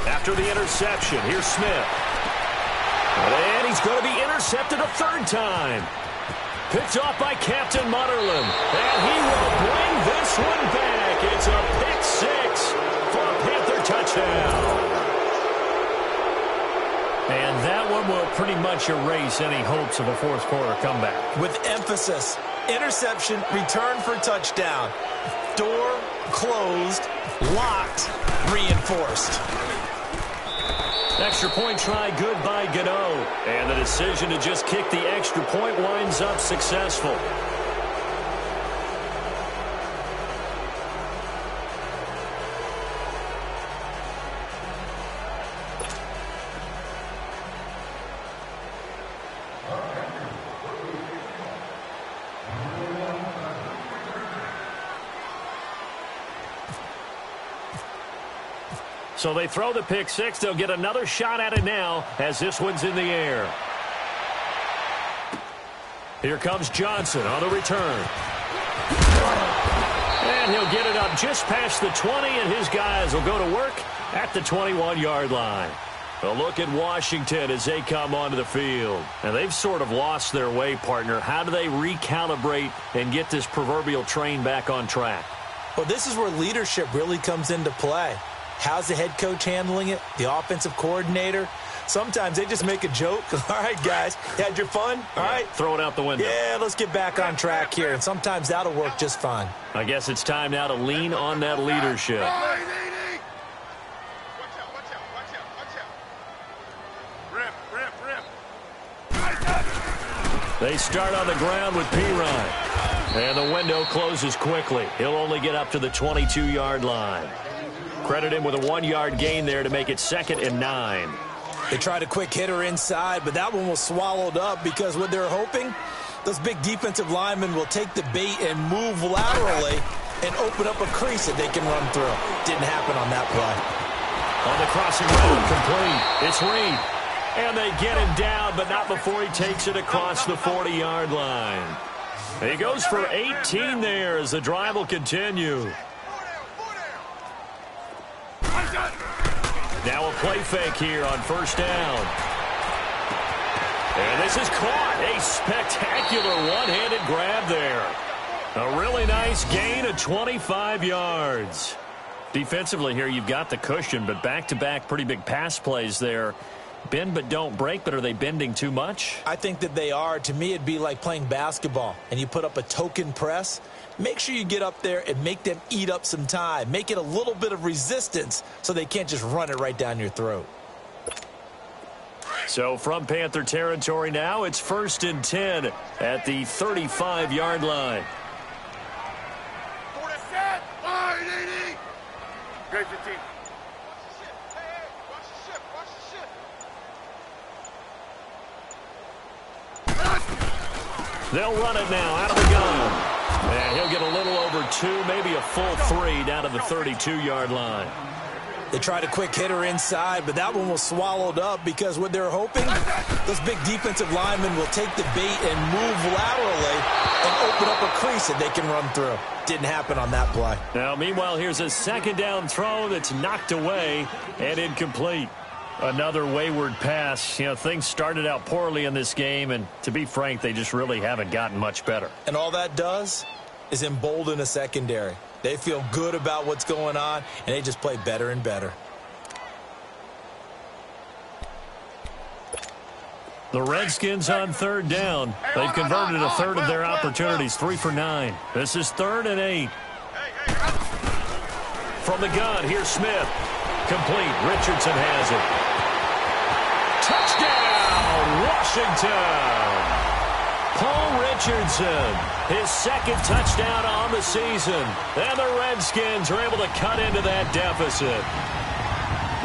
After the interception, here's Smith. And he's going to be intercepted a 3rd time. Picked off by Captain Mutterland. And he will bring this one back. It's a pick 6 for a Panther touchdown. And that one will pretty much erase any hopes of a 4th quarter comeback. With emphasis, interception, return for touchdown. Door closed, locked, reinforced. Extra point try good by Gano. And the decision to just kick the extra point winds up successful. So they throw the pick 6. They'll get another shot at it now as this one's in the air. Here comes Johnson on the return. And he'll get it up just past the 20, and his guys will go to work at the 21-yard line. A look at Washington as they come onto the field. And they've sort of lost their way, partner. How do they recalibrate and get this proverbial train back on track? Well, this is where leadership really comes into play. How's the head coach handling it? The offensive coordinator? Sometimes they just make a joke. All right, guys, you had your fun? All right. Throw it out the window. Yeah, let's get back on track here, and sometimes that'll work just fine. I guess it's time now to lean on that leadership. They start on the ground with Pirine. And the window closes quickly. He'll only get up to the 22-yard line. Credit him with a 1-yard gain there to make it 2nd and 9. They tried a quick hitter inside, but that one was swallowed up because what they're hoping, those big defensive linemen will take the bait and move laterally and open up a crease that they can run through. Didn't happen on that play. On the crossing route, complete. It's Reed. And they get him down, but not before he takes it across the 40-yard line. He goes for 18 there as the drive will continue. Now a play fake here on 1st down. And this is caught. A spectacular one-handed grab there. A really nice gain of 25 yards. Defensively here, you've got the cushion, but back-to-back pretty big pass plays there. Bend but don't break, but are they bending too much? I think that they are. To me, it'd be like playing basketball, and you put up a token press. Make sure you get up there and make them eat up some time. Make it a little bit of resistance so they can't just run it right down your throat. So from Panther territory now, it's 1st and 10 at the 35-yard line. Great for team. They'll run it now out of the gun. And he'll get a little over 2, maybe a full 3 down to the 32-yard line. They tried a quick hitter inside, but that one was swallowed up because what they're hoping, those big defensive linemen will take the bait and move laterally and open up a crease that they can run through. Didn't happen on that play. Now, meanwhile, here's a 2nd down throw that's knocked away and incomplete. Another wayward pass. You know, things started out poorly in this game, and to be frank, they just really haven't gotten much better. And all that does is embolden a secondary. They feel good about what's going on, and they just play better and better. The Redskins on 3rd down. They've converted a third of their opportunities, 3 for 9. This is 3rd and 8. From the gun, here's Smith. Complete. Richardson has it. Touchdown, Washington. Paul Richardson, his 2nd touchdown on the season. And the Redskins are able to cut into that deficit.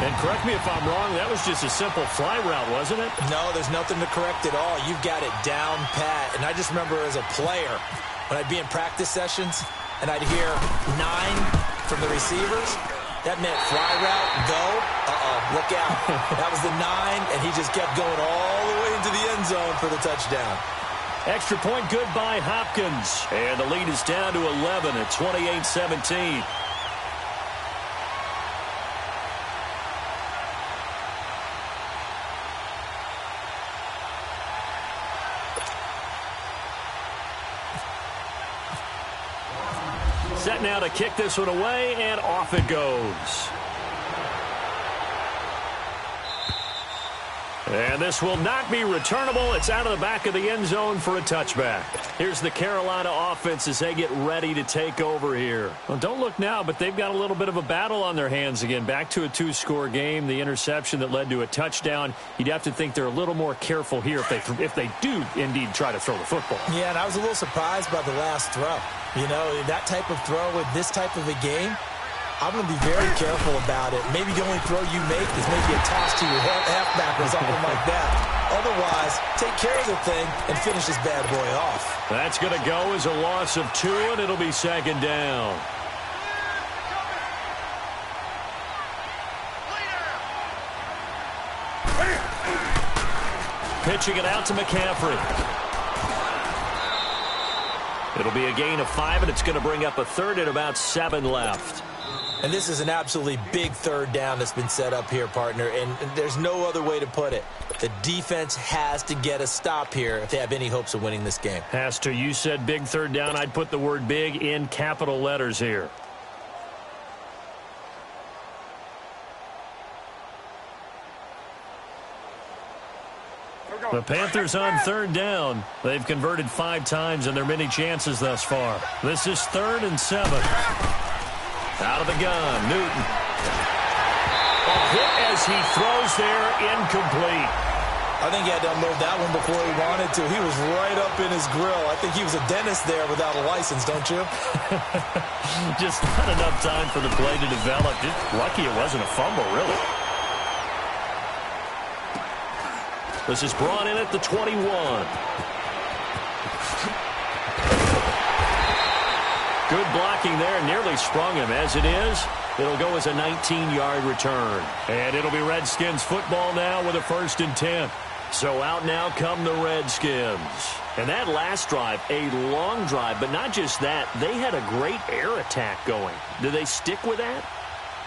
And correct me if I'm wrong, that was just a simple fly route, wasn't it? No, there's nothing to correct at all. You've got it down pat. And I just remember as a player, when I'd be in practice sessions, and I'd hear 9 from the receivers, that meant fly route, go, look out. That was the 9, and he just kept going all the way into the end zone for the touchdown. Extra point good by Hopkins. And the lead is down to 11 at 28-17. Set now to kick this one away, and off it goes. And this will not be returnable. It's out of the back of the end zone for a touchback. Here's the Carolina offense as they get ready to take over here. Well, don't look now, but they've got a little bit of a battle on their hands again. Back to a 2-score game. The interception that led to a touchdown. You'd have to think they're a little more careful here if they do indeed try to throw the football. Yeah, and I was a little surprised by the last throw. You know, that type of throw with this type of a game, I'm going to be very careful about it. Maybe the only throw you make is maybe a toss to your halfback or something like that. Otherwise, take care of the thing and finish this bad boy off. That's going to go as a loss of 2, and it'll be 2nd down. Pitching it out to McCaffrey. It'll be a gain of 5, and it's going to bring up a 3rd and about 7 left. And this is an absolutely big 3rd down that's been set up here, partner, and there's no other way to put it. The defense has to get a stop here if they have any hopes of winning this game. Has to. You said big 3rd down. I'd put the word big in capital letters here. The Panthers on third down. They've converted 5 times in their many chances thus far. This is 3rd and 7. Out of the gun, Newton. A hit as he throws there, incomplete. I think he had to unload that one before he wanted to. He was right up in his grill. I think he was a dentist there without a license, don't you? Just not enough time for the play to develop. Just lucky it wasn't a fumble, really. This is brought in at the 21. Good blocking there, nearly sprung him. As it is, it'll go as a 19-yard return. And it'll be Redskins football now with a 1st and 10. So out now come the Redskins. And that last drive, a long drive, but not just that. They had a great air attack going. Do they stick with that?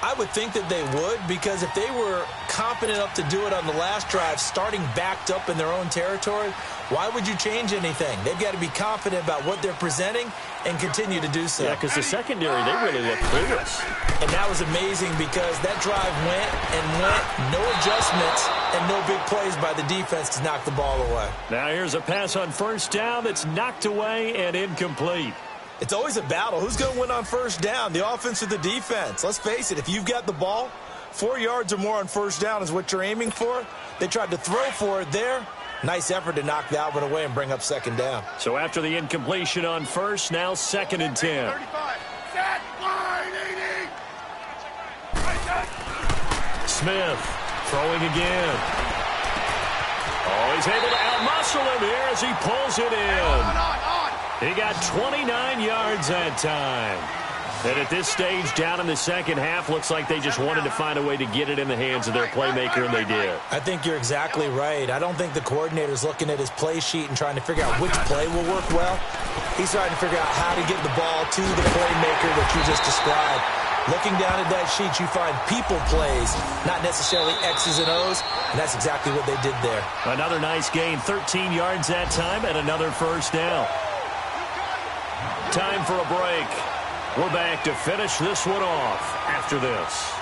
I would think that they would, because if they were competent enough to do it on the last drive, starting backed up in their own territory, why would you change anything? They've got to be confident about what they're presenting and continue to do so. Yeah, because the secondary, they really look clueless. And that was amazing because that drive went and went, no adjustments, and no big plays by the defense to knock the ball away. Now here's a pass on 1st down that's knocked away and incomplete. It's always a battle. Who's going to win on 1st down, the offense or the defense? Let's face it, if you've got the ball, 4 yards or more on 1st down is what you're aiming for. They tried to throw for it there. Nice effort to knock that one away and bring up 2nd down. So after the incompletion on 1st, now 2nd and 10. 35. Set. Line 80. Smith throwing again. Oh, he's able to outmuscle him here as he pulls it in. He got 29 yards that time. And at this stage, down in the second half, looks like they just wanted to find a way to get it in the hands of their playmaker, and they did. I think you're exactly right. I don't think the coordinator's looking at his play sheet and trying to figure out which play will work well. He's trying to figure out how to get the ball to the playmaker that you just described. Looking down at that sheet, you find people plays, not necessarily X's and O's, and that's exactly what they did there. Another nice gain, 13 yards that time, and another 1st down. Time for a break. We're back to finish this one off after this.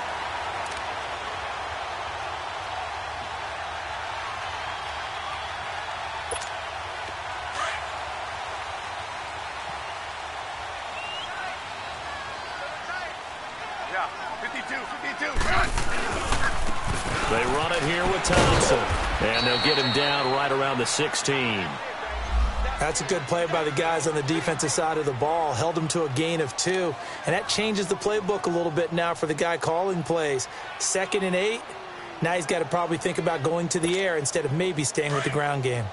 Yeah, 52. They run it here with Thompson, and they'll get him down right around the 16. That's a good play by the guys on the defensive side of the ball. Held them to a gain of 2. And that changes the playbook a little bit now for the guy calling plays. 2nd and 8. Now he's got to probably think about going to the air instead of maybe staying with the ground game.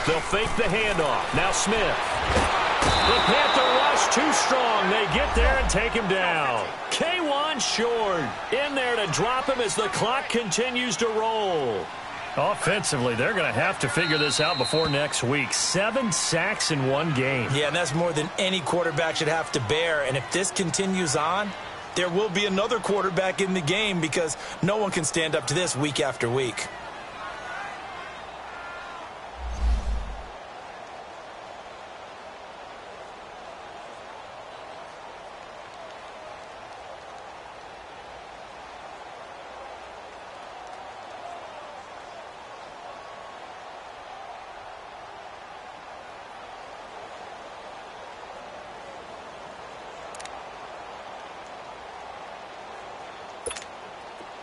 They'll fake the handoff. Now Smith. The Panther rush too strong. They get there and take him down. K1 short. In there to drop him as the clock continues to roll. Offensively, they're going to have to figure this out before next week. 7 sacks in one game. Yeah, and that's more than any quarterback should have to bear. And if this continues on, there will be another quarterback in the game because no one can stand up to this week after week.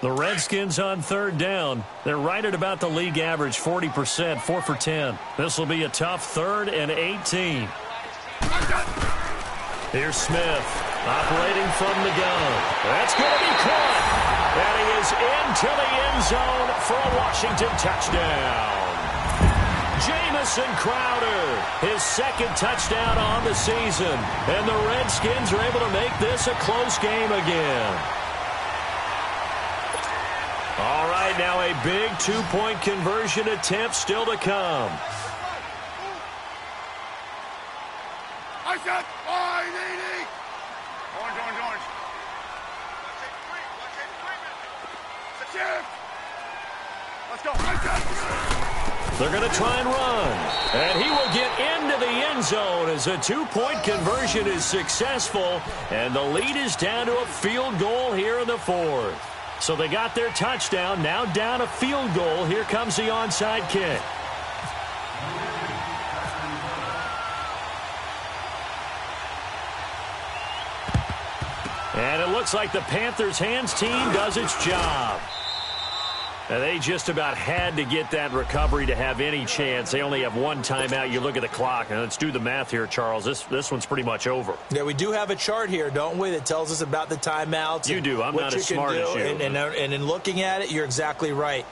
The Redskins on 3rd down. They're right at about the league average, 40%, 4 for 10. This will be a tough 3rd and 18. Here's Smith operating from the gun. That's going to be caught. And he is into the end zone for a Washington touchdown. Jamison Crowder, his 2nd touchdown on the season. And the Redskins are able to make this a close game again. All right, now a big 2-point conversion attempt still to come. I said 580. Orange. Shift. Let's go. They're going to try and run. And he will get into the end zone as a two-point conversion is successful. And the lead is down to a field goal here in the fourth. So they got their touchdown, now down a field goal. Here comes the onside kick. And it looks like the Panthers hands team does its job. And they just about had to get that recovery to have any chance. They only have one timeout. You look at the clock, and let's do the math here, Charles. This one's pretty much over. Yeah, we do have a chart here, don't we, that tells us about the timeouts. You do. I'm not as smart as you. And in looking at it, you're exactly right.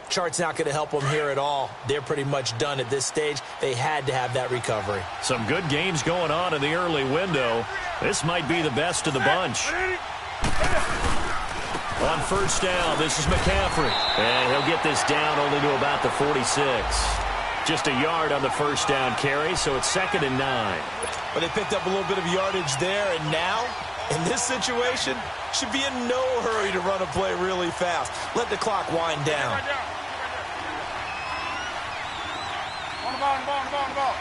Chart's not going to help them here at all. They're pretty much done at this stage. They had to have that recovery. Some good games going on in the early window. This might be the best of the bunch. On first down, this is McCaffrey. And he'll get this down only to about the 46. Just a yard on the first down carry, so it's 2nd and 9. But they picked up a little bit of yardage there, and now, in this situation, should be in no hurry to run a play really fast. Let the clock wind down. On the ball.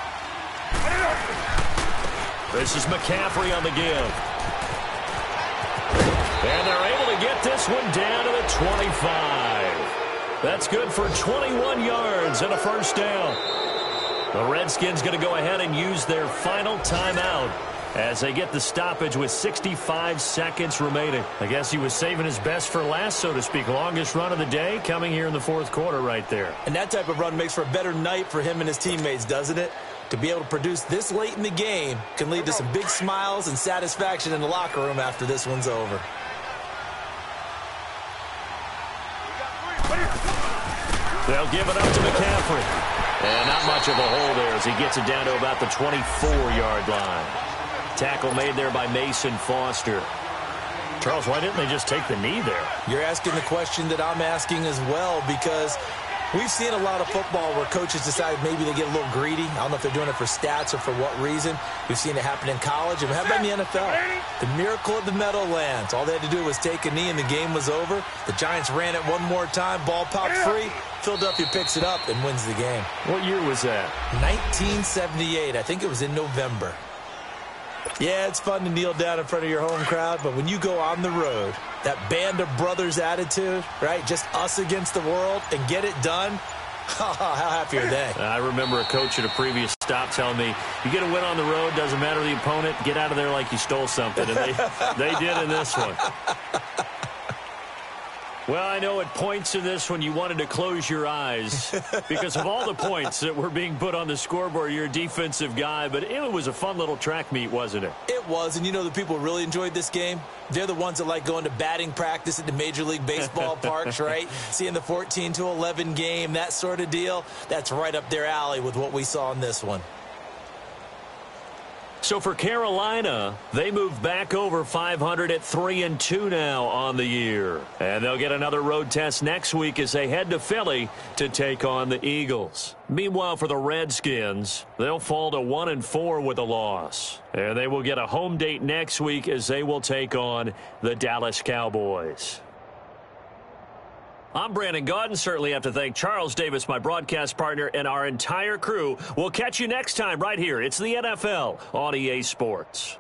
This is McCaffrey on the give. And they're able to get this one down to the 25. That's good for 21 yards and a first down. The Redskins going to go ahead and use their final timeout as they get the stoppage with 65 seconds remaining. I guess he was saving his best for last, so to speak. Longest run of the day coming here in the fourth quarter right there. And that type of run makes for a better night for him and his teammates, doesn't it? To be able to produce this late in the game can lead to some big smiles and satisfaction in the locker room after this one's over. They'll give it up to McCaffrey. And not much of a hole there as he gets it down to about the 24-yard line. Tackle made there by Mason Foster. Charles, why didn't they just take the knee there? You're asking the question that I'm asking as well, because we've seen a lot of football where coaches decide maybe they get a little greedy. I don't know if they're doing it for stats or for what reason. We've seen it happen in college, and we have it in the NFL. The miracle of the Meadowlands. All they had to do was take a knee, and the game was over. The Giants ran it one more time. Ball popped free. Philadelphia picks it up and wins the game. What year was that? 1978. I think it was in November. Yeah, it's fun to kneel down in front of your home crowd, but when you go on the road, that band of brothers attitude, right? Just us against the world and get it done. How happy are they? I remember a coach at a previous stop telling me, you get a win on the road, doesn't matter the opponent, get out of there like you stole something. And they did in this one. Well, I know at points in this one you wanted to close your eyes because of all the points that were being put on the scoreboard. You're a defensive guy, but it was a fun little track meet, wasn't it? It was, and you know the people who really enjoyed this game? They're the ones that like going to batting practice at the Major League Baseball parks, right? Seeing the 14-11 game, that sort of deal. That's right up their alley with what we saw in this one. So for Carolina, they move back over 500 at 3-2 now on the year. And they'll get another road test next week as they head to Philly to take on the Eagles. Meanwhile, for the Redskins, they'll fall to 1-4 with a loss. And they will get a home date next week as they will take on the Dallas Cowboys. I'm Brandon Gaudin. Certainly have to thank Charles Davis, my broadcast partner, and our entire crew. We'll catch you next time right here. It's the NFL on EA Sports.